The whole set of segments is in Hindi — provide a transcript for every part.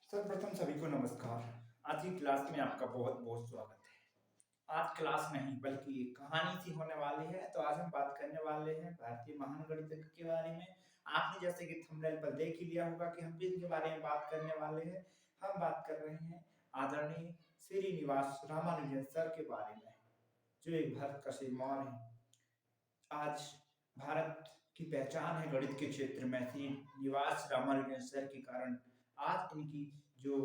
सर्वप्रथम सभी को नमस्कार। आज की क्लास में आपका बहुत बहुत स्वागत है। आज क्लास नहीं बल्कि एक कहानी सी होने वाली है। तो आज हम बात करने वाले हैं भारतीय महान गणितज्ञ के बारे में। आपने जैसे कि थंबनेल पर देख ही लिया होगा कि हम किसके बारे में बात करने वाले हैं। हम बात कर रहे हैं आदरणीय श्रीनिवास रामानुजन सर के बारे में, जो एक भारत का श्रीमान है। आज भारत की पहचान है गणित के क्षेत्र में श्रीनिवास रामानुजन सर के कारण। आज इनकी जो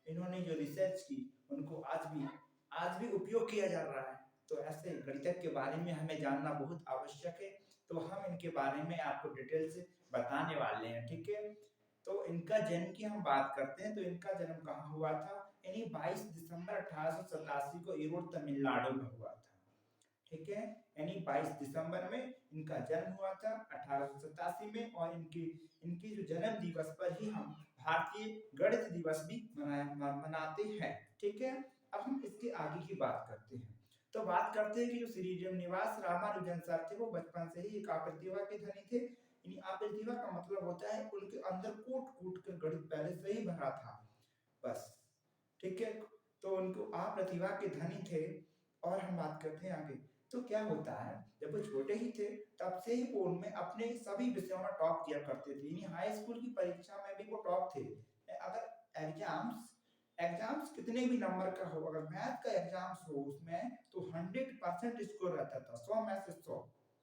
इन्होंने जो रिसर्च की उनको आज भी उपयोग किया जा रहा है। तो ऐसे गणितज्ञ के बारे में हमें जानना बहुत आवश्यक है। तो हम इनके बारे में आपको डिटेल से बताने वाले हैं, ठीक है। तो इनका जन्म की हम बात करते हैं तो इनका जन्म कहाँ हुआ था। इन्हीं 22 दिसंबर 1887 को ईरोड तमिलनाडु में हुआ था, ठीक है। यानी 22 दिसंबर में इनका जन्म हुआ था 1887 में। और इनकी इनकी जो जन्म दिवस पर ही हम भारतीय गणित दिवस भी मनाते हैं, ठीक है। अब हम इसके आगे की बात करते हैं। तो बात करते हैं कि जो श्रीनिवास रामानुजन सर थे वो बचपन से ही एक अप्रतिभा के धनी थे। यानी अप्रतिभा का मतलब होता है उनके अंदर कूट कूट कर गणित पहले से ही भरा था, बस, ठीक है। तो उनको अप्रतिभा के धनी थे। और हम बात करते हैं आगे। तो क्या होता है, जब वो छोटे ही थे तब से ही वो उनमें अपने सभी विषयों में टॉप किया करते थे। यानी हाई स्कूल की परीक्षा में भी वो टॉप थे। अगर एग्जाम्स कितने भी नंबर का हो, अगर मैथ का एग्जाम्स हो उसमें तो 100% स्कोर रहता था, 100 में से 100।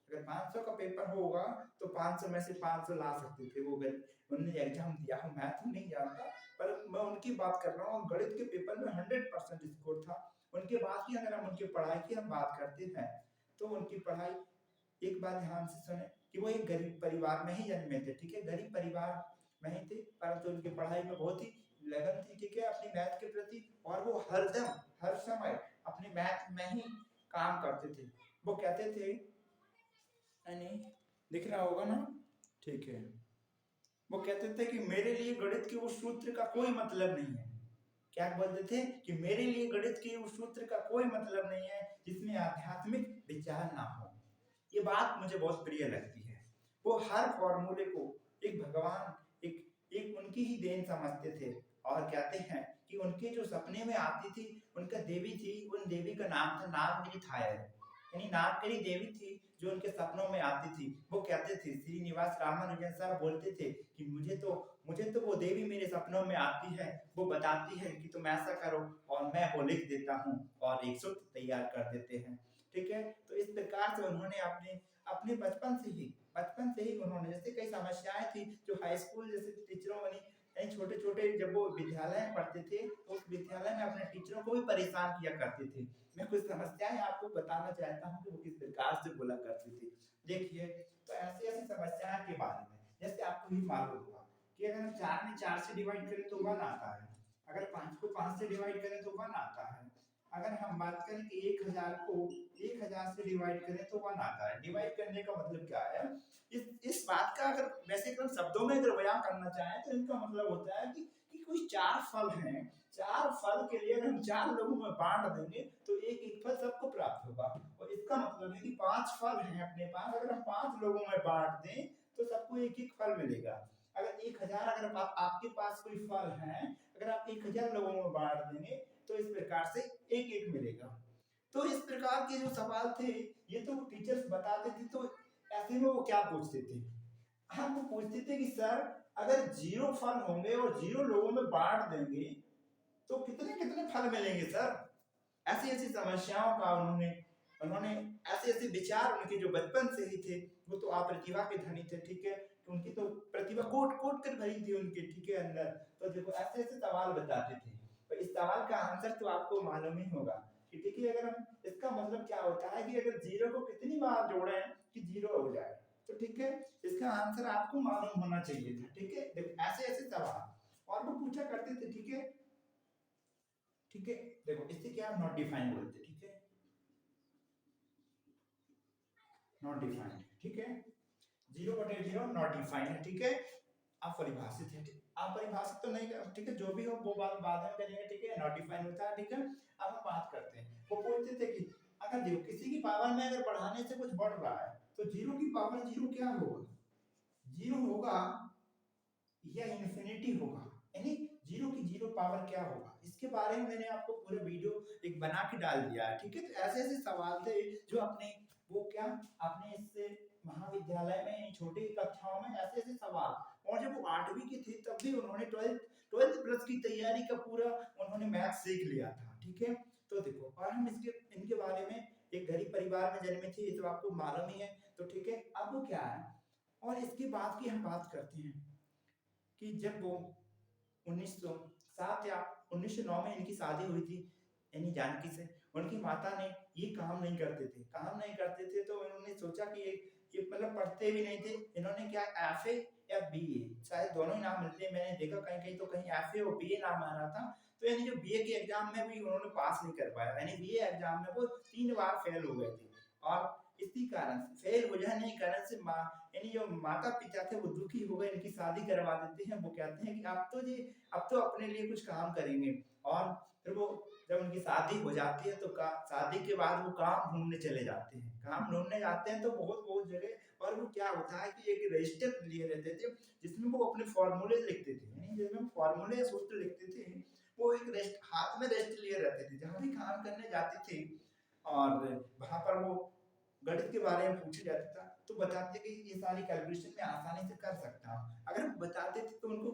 अगर 500 का पेपर होगा तो 500 में से 500 ला सकते थे वो। उन्होंने एग्जाम दिया हो, मैथ नहीं जानता, पर मैं उनकी बात कर रहा हूँ। गणित के पेपर में 100% स्कोर था। उनके बाद की अगर हम उनकी पढ़ाई की हम बात करते हैं तो उनकी पढ़ाई, एक बात ध्यान से सुने कि वो एक गरीब परिवार में ही जन्मे थे, ठीक है। गरीब परिवार में ही थे परंतु उनकी पढ़ाई में बहुत ही लगन थी, ठीक है, अपनी मैथ के प्रति। और वो हर समय अपने मैथ में ही काम करते थे। वो कहते थे, नहीं दिख रहा होगा ना, ठीक है। वो कहते थे कि मेरे लिए गणित के उस सूत्र का कोई मतलब नहीं है। क्या बोलते थे कि मेरे लिए गणित के उस सूत्र का कोई मतलब नहीं है जिसमें आध्यात्मिक विचार ना हो। ये बात मुझे बहुत प्रिय लगती है। वो हर फॉर्मूले को एक भगवान, एक एक उनकी ही देन समझते थे। और कहते हैं कि उनके जो सपने में आती थी, उनका देवी थी, उन देवी का नाम था नागमणि थायर। यानी नागमणि देवी थी जो उनके सपनों में आती थी। वो कहते थे, श्रीनिवास रामानुजन सर बोलते थे कि मुझे तो वो देवी मेरे सपनों में आती है, वो बताती है कि तुम ऐसा करो और मैं वो लिख देता हूँ और एक सूत्र तैयार कर देते हैं, ठीक है। तो इस प्रकार से उन्होंने अपने अपने बचपन से ही उन्होंने, जैसे कई समस्याएं थी जो हाई स्कूल जैसे टीचरों बनी, छोटे छोटे जब वो विद्यालय में पढ़ते थे तो उस विद्यालय में अपने टीचरों को भी परेशान किया करते थे। मैं कुछ समस्याएं आपको बताना चाहता हूँ कि वो किस प्रकार से बोला करते थे। देखिए, तो ऐसी ऐसी समस्याएं के बारे में, जैसे आपको ही मालूम होगा कि अगर हम 4 में 4 से डिवाइड करें तो 1 आता है। अगर 5 को 5 से डिवाइड करें तो 1 आता है। अगर हम बात करें कि 1000 को 1000 से डिवाइड करें तो 1 आता है। डिवाइड करने का मतलब क्या है, इस बात का अगर वैसे एकदम शब्दों में अगर बयां करना चाहें तो इनका मतलब होता है कि कोई 4 फल हैं, 4 फल के लिए अगर हम 4 लोगों में बांट देंगे तो एक एक फल सबको प्राप्त होगा। और इसका मतलब है कि 5 फल हैं अपने पास, अगर हम 5 लोगों में बांट दें तो सबको एक एक फल मिलेगा। अगर 1000 अगर आपके पास कोई फल है, अगर आप 1000 लोगों में बांट देंगे तो इस प्रकार से एक एक मिलेगा। तो इस प्रकार के जो सवाल थे ये तो टीचर्स बताते थे। तो ऐसे में वो क्या पूछते थे, हम वो पूछते थे कि सर अगर 0 फल होंगे और 0 लोगों में बांट देंगे तो कितने कितने फल मिलेंगे सर। ऐसी ऐसी समस्याओं का उन्होंने उन्होंने ऐसे ऐसे विचार उनके जो बचपन से ही थे। वो तो अप्रतिभा के धनी थे, ठीक है। तो उनकी तो प्रतिभा कोट कोट कर भरी थी उनके, ठीक है, अंदर। तो देखो ऐसे ऐसे सवाल बताते थे। तो इस सवाल का आंसर तो आपको मालूम ही होगा कि देखिए, अगर हम इसका मतलब क्या होता है कि अगर 0 को कितनी बार जोड़े कि 0 हो जाए, तो ठीक है, इसका आंसर आपको मालूम होना चाहिए था, ठीक है। देखो ऐसे ऐसे सवाल और वो पूछा करते थे, ठीक है, ठीक है। देखो इससे क्या नॉट डिफाइंड बोलते, ठीक है, नॉट डिफाइंड, ठीक है। 0/0 नॉट डिफाइंड है, ठीक है। अपरिभाषित है, अपरिभाषित तो नहीं, ठीक है, जो भी हो वो बात बाद में करेंगे, ठीक है। नॉट डिफाइंड होता है, ठीक है। अब हम बात करते हैं। वो बोलते थे कि अगर देखो किसी की पावर में अगर बढ़ाने से कुछ बढ़ रहा है तो 0 की पावर 0 क्या होगा, 0 होगा या इन्फिनिटी होगा। यानी जीरो की जीरो पावर क्या होगा, इसके बारे में मैंने आपको पूरे वीडियो एक बना के डाल दिया है, ठीक है। तो ऐसे ऐसे सवाल थे जो अपने वो क्या अपने इससे महाविद्यालय में छोटी कक्षाओं में ऐसे ऐसे सवाल, और जब वो 8वीं की थी तब भी उन्होंने ट्वेल्थ प्लस की तैयारी का पूरा उन्होंने मैथ सीख लिया था, ठीक है। तो देखो, और हम इसके इनके बारे में एक गरीब परिवार में जन्मे थे, ये तो आपको मालूम ही है। तो ठीक है, अब वो क्या है, और इसके बाद की हम बात करते हैं कि जब वो 1907 या 1909 में इनकी शादी हुई थी यानी जानकी से। उनकी माता ने ये काम नहीं करते थे, तो इन्होंने सोचा कि ये मतलब पढ़ते भी नहीं थे। इन्होंने क्या एफए या बीए, शायद दोनों ही नाम मिलते हैं, मैंने देखा कहीं कहीं तो कहीं एफए और बीए नाम आ रहा था। तो यानी जो बीए के एग्जाम में भी उन्होंने पास नहीं कर पाया, यानी बीए एग्जाम में वो 3 बार फेल हो गए थे। और इसी कारण से फेल हो जाने के कारण से यानी जो माता पिता थे वो दुखी हो गए, इनकी शादी करवा देते हैं। वो कहते हैं कि अब तो अपने लिए कुछ काम करेंगे। और फिर वो जब उनकी शादी हो जाती है तो शादी के बाद वो काम ढूंढने चले जाते हैं, काम ढूंढने जाते हैं तो बहुत बहुत जगह। और वो क्या होता है कि एक रजिस्टर लिए रहते थे जिसमें वो अपने फॉर्मूले लिखते थे, यानी जिसमें फॉर्मूले या सूत्र लिखते थे। वो एक हाथ में रजिस्टर लिए रहते थे जहां भी काम करने जाते थे, और वहां पर वो गणित के बारे में पूछा जाता था तो बताते कि ये सारी कैलकुलेशन मैं आसानी से कर सकता हूँ। अगर बताते थे तो उनको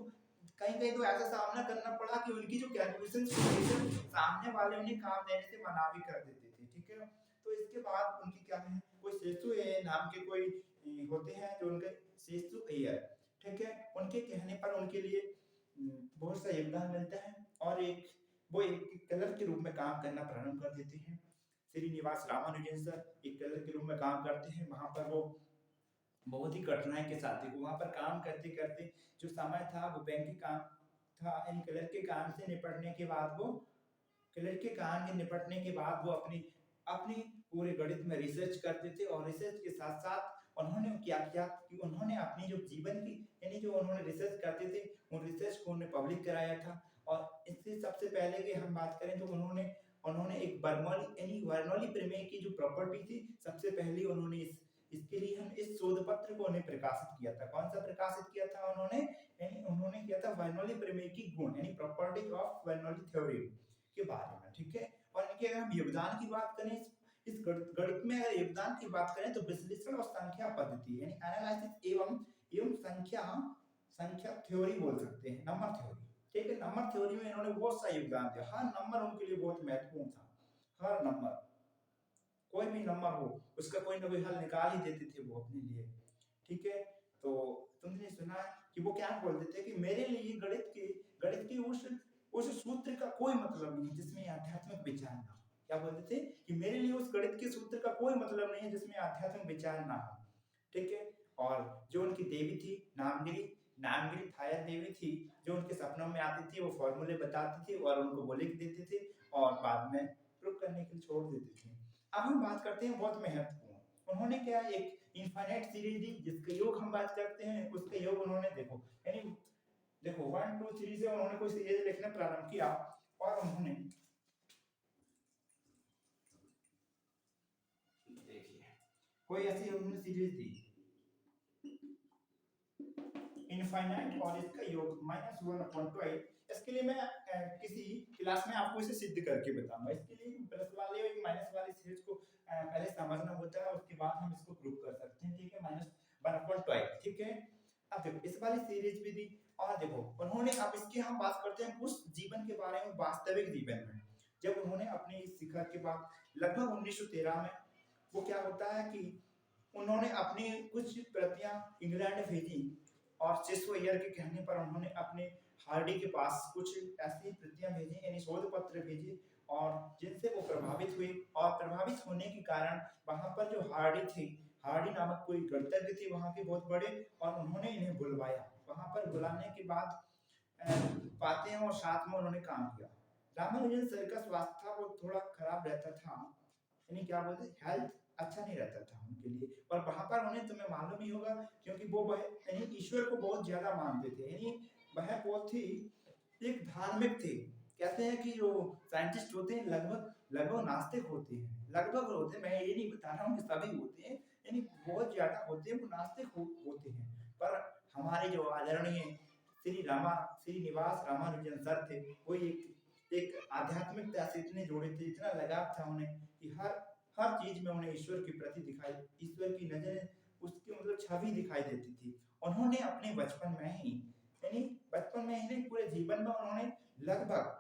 कहीं कहीं तो ऐसा सामना करना पड़ा कि उनकी जो कैलकुलेशन सामने वाले उन्हें काम देने से मना भी कर देते थे, ठीक है। तो इसके बाद उनकी क्या है, कोई सेसु नाम के कोई होते हैं जो उनके सेसु अय्यर, ठीक है। उनके कहने पर उनके लिए बहुत सा योगदान मिलता है, और वो एक कलर के रूप में काम करना प्रारंभ कर देते हैं। श्रीनिवास रामानुजन सर एक कलर के रूप में काम करते हैं। वहां पर वो बहुत ही कठिनाई के साथ ही वहां पर काम करते करते जो समय था वो बैंक के काम था, इन कलर के काम से निपटने के बाद वो अपनी अपनी पूरे गणित में रिसर्च करते थे। और रिसर्च के साथ साथ उन्होंने क्या किया कि उन्होंने अपनी जो जीवन की यानी जो उन्होंने रिसर्च करते थे उन रिसर्च को उन्होंने पब्लिक कराया था। और इससे सबसे पहले की हम बात करें तो उन्होंने एक बर्नौली प्रमेय की जो प्रॉपर्टी थी, सबसे पहले उन्होंने इसके लिए हम इस शोध पत्र को उन्हें प्रकाशित किया था। कौन सा प्रकाशित किया था उन्होंने, यानी उन्होंने किया था बर्नौली प्रमेय की गुण यानी प्रॉपर्टीज ऑफ बर्नौली थ्योरम के बारे में, ठीक है। और इनके अगर हम योगदान की बात करें इस गणित में, अगर योगदान की बात करें तो विश्लेषण और संख्या पद्धति यानी एनालिसिस एवं संख्या थ्योरी बोल सकते हैं, नंबर थ्योरी, ठीक है। नंबर थ्योरी में इन्होंने बहुत सा योगदान दिया, हर नंबर उनके लिए बहुत महत्वपूर्ण था। हर नंबर, कोई भी नंबर हो उसका कोई ना कोई हल निकाल ही देते थे वो अपने लिए, ठीक है। तो तुमने सुना कि वो क्या बोलते थे कि मेरे लिए गणित के उस सूत्र का कोई मतलब नहीं जिसमें आध्यात्मिक विचार ना हो। क्या बोलते थे कि मेरे लिए उस गणित के सूत्र का कोई मतलब नहीं है जिसमें आध्यात्मिक विचार ना हो, ठीक है। और जो उनकी देवी थी नामगिरी थायर देवी थी, जो उनके सपनों में आती थी, वो फॉर्मूले बताती थी और उनको वो लिख देते थे और बाद में प्रूव करने के लिए छोड़ देते थे। अब हम बात करते हैं बहुत महत्वपूर्ण, उन्होंने क्या एक इनफाइनाइट सीरीज दी जिसके योग हम बात करते हैं। उसके योग उन्होंने देखो यानी देखो 1 2 3 से उन्होंने कोई सीरीज लिखना प्रारंभ किया, और उन्होंने देखिए कोई ऐसी उन्होंने सीरीज दी इनफाइनाइट और इसका योग -1/2। इसके लिए मैं किसी क्लास में आपको इसे सिद्ध करके बताऊंगा। इसके लिए प्लस वाले और माइनस वाले सीरीज को पहले समझना होता है, उसके बाद हम इसको प्रूव कर सकते हैं, ठीक है। -1/2, ठीक है। अब देखो इस वाली सीरीज भी दी, और देखो उन्होंने, अब इसकी हम बात करते हैं उस जीवन के बारे में, वास्तविक जीवन में जब उन्होंने अपने इस शिखर के बाद लगभग 1913 में वो क्या होता है कि उन्होंने अपनी कुछ प्रतियां इंग्लैंड भेजी, और सेसु अय्यर के कहने पर उन्होंने अपने हार्डी के पास कुछ ऐसी प्रतियां भेजी यानी शोध पत्र भेजे, और जिनसे वो प्रभावित हुए। और प्रभावित होने के कारण वहां पर जो हार्डी नामक कोई गणतज्ञ थे वहां के बहुत बड़े, और उन्होंने इन्हें बुलवाया। वहां पर बुलाने के बाद पाते हैं और साथ में उन्होंने काम किया। रामानुजन सर का स्वास्थ्य था वो थोड़ा खराब रहता था, यानी क्या बोलते हेल्थ अच्छा नहीं रहता था उनके लिए। और वहां पर उन्हें तुम्हें मालूम ही होगा क्योंकि वो यानी ईश्वर को बहुत ज्यादा मानते थे, यानी वह बहुत ही एक धार्मिक थे। कहते हैं कि जो साइंटिस्ट होते हैं लगभग नास्तिक होते हैं, लगभग होते हैं, मैं ये नहीं बता रहा हूँ कि सभी होते हैं, यानी बहुत ज्यादा होते हैं वो नास्तिक होते हैं। पर हमारे जो आदरणीय श्रीनिवास रामानुजन सर थे, वो एक एक आध्यात्मिकता से इतने जुड़े थे, इतना लगाव था उन्हें कि हर हर चीज में उन्हें ईश्वर की प्रति दिखाई, ईश्वर की नजर उसकी मतलब छवि दिखाई देती थी। उन्होंने अपने बचपन में ही, यानी बचपन में ही नहीं, पूरे जीवन में उन्होंने लगभग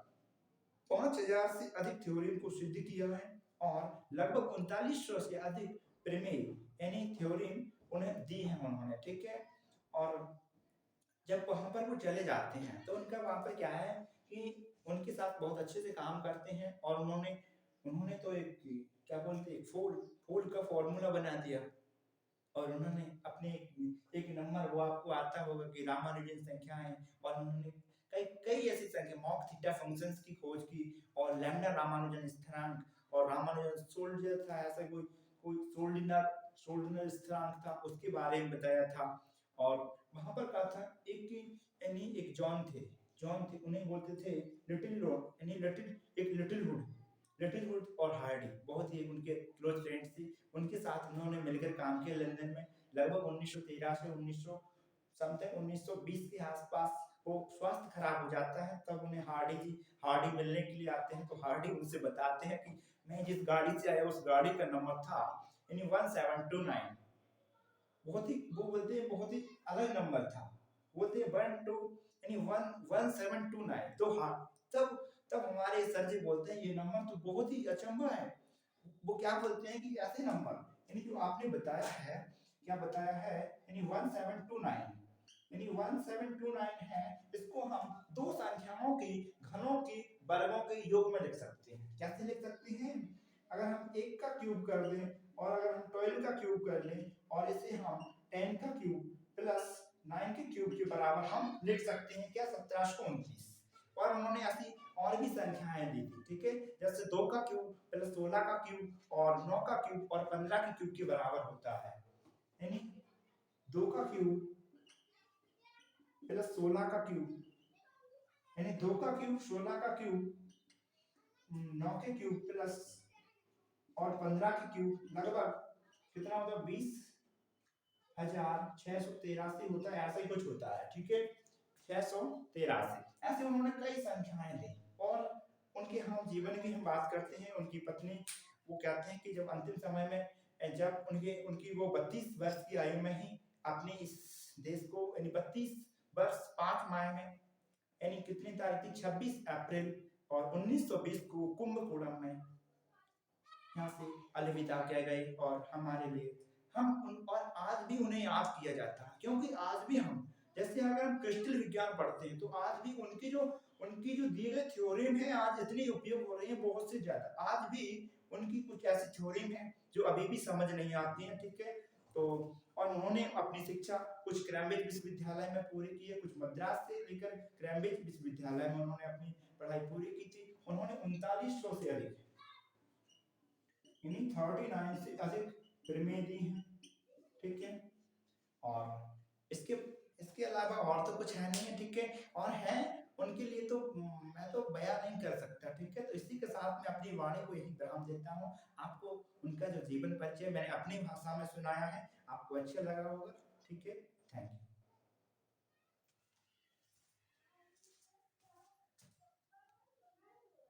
5000 से अधिक थ्योरम को सिद्ध किया है और लगभग 3900 से अधिक प्रमेय यानी थ्योरम उन्हें दी है उन्होंने, ठीक है। और जब वहां पर वो चले जाते हैं तो उनका वहां पर क्या है कि उनके साथ बहुत अच्छे से काम करते हैं और उन्होंने उन्होंने तो एक क्या बोलते हैं फोल्ड का फॉर्मूला बना दिया और उन्होंने अपने एक नंबर वो आपको आता होगा कि रामानुजन संख्या है और उन्होंने कई कई ऐसी संख्या मॉक थीटा फंक्शंस की खोज की और लैम्डा रामानुजन स्थिरांक और रामानुजन सोल्जर था ऐसा कोई कोई सोल्डिनर सोल्डिनर स्थिरांक था उसके बारे में बताया था। और वहां पर कहा था एक जॉन थे उन्हें बोलते थे लिटिल लॉर्ड यानी लिटिल हुड और हार्डी बहुत ही उनके क्लोज फ्रेंड्स थे। उनके साथ उन्होंने मिलकर काम किया लंदन में लगभग 1913 से 1900 समथिंग 1920 के आसपास। वो स्वास्थ्य खराब हो जाता है तब उन्हें हार्डी मिलने के लिए आते हैं तो हार्डी उनसे बताते हैं कि मैं जिस गाड़ी से आया उस गाड़ी का नंबर था यानी 1729। बहुत ही वो बोलते हैं बहुत ही अलग नंबर था, बोलते हैं 1729। तो हाँ तब तब हमारे सर जी बोलते हैं ये नंबर तो बहुत ही अचंभा है। वो क्या बोलते हैं कि ऐसे नंबर यानी जो आपने बताया है क्या बताया है यानी 1729 यानी 1729 है, इसको हम दो संख्याओं के घनों के वर्गों के योग में लिख सकते हैं। कैसे लिख सकते हैं? अगर हम 1 का क्यूब कर दें और अगर हम 12 का क्यूब कर लें और इसे हम 10 का क्यूब प्लस 9 के क्यूब के बराबर हम लिख सकते हैं क्या 1729। और उन्होंने ऐसी और भी संख्याएं दी थी, ठीक है, जैसे 2 का क्यूब प्लस 16 का क्यूब और 9 का क्यूब और 15 के क्यूब के बराबर होता है। यानी 2 का क्यूब प्लस 16 का क्यूब यानी 2 का क्यूब 16 का क्यूब 9 के क्यूब प्लस और 15 के क्यूब लगभग कितना होता है 20,683 होता है, ऐसा ही कुछ होता है, ठीक है 683। ऐसे उन्होंने कई संख्याएं दी। और उनके हम जीवन की हम बात करते हैं, उनकी पत्नी वो कहते हैं कि जब अंतिम समय में जब उनकी वो 32 वर्ष की आयु में ही अपने इस देश को यानी 32 वर्ष 5 माह में यानी कितनी तारीख थी 26 अप्रैल और 1920 को कुंभकोणम में यहाँ से अलविदा कह गए। और हमारे लिए और आज भी उन्हें याद किया जाता है क्योंकि आज भी हम जैसे अगर हम क्रिस्टल विज्ञान पढ़ते हैं तो आज भी उनकी जो दिए गए थ्योरम है आज इतनी उपयोग हो रही है बहुत से ज्यादा। आज भी उनकी कुछ ऐसी थ्योरम है जो अभी भी समझ नहीं आती है, ठीक है। तो और उन्होंने अपनी शिक्षा कुछ कैम्ब्रिज विश्वविद्यालय में पूरी की है, कुछ मद्रास से लेकर कैम्ब्रिज विश्वविद्यालय में उन्होंने अपनी पढ़ाई पूरी की थी। उन्होंने 3900 से अधिक यानी 39 से अधिक प्रमेय दी हैं, ठीक है। और इसके इसके अलावा और तो कुछ है नहीं है, ठीक है। और है उनके लिए तो मैं तो बयां नहीं कर सकता, ठीक है। तो इसी के साथ मैं अपनी वाणी को यही विराम देता हूँ। आपको उनका जो जीवन परिचय मैंने अपनी भाषा में सुनाया है, आपको अच्छा लगा होगा, ठीक है। Thank you.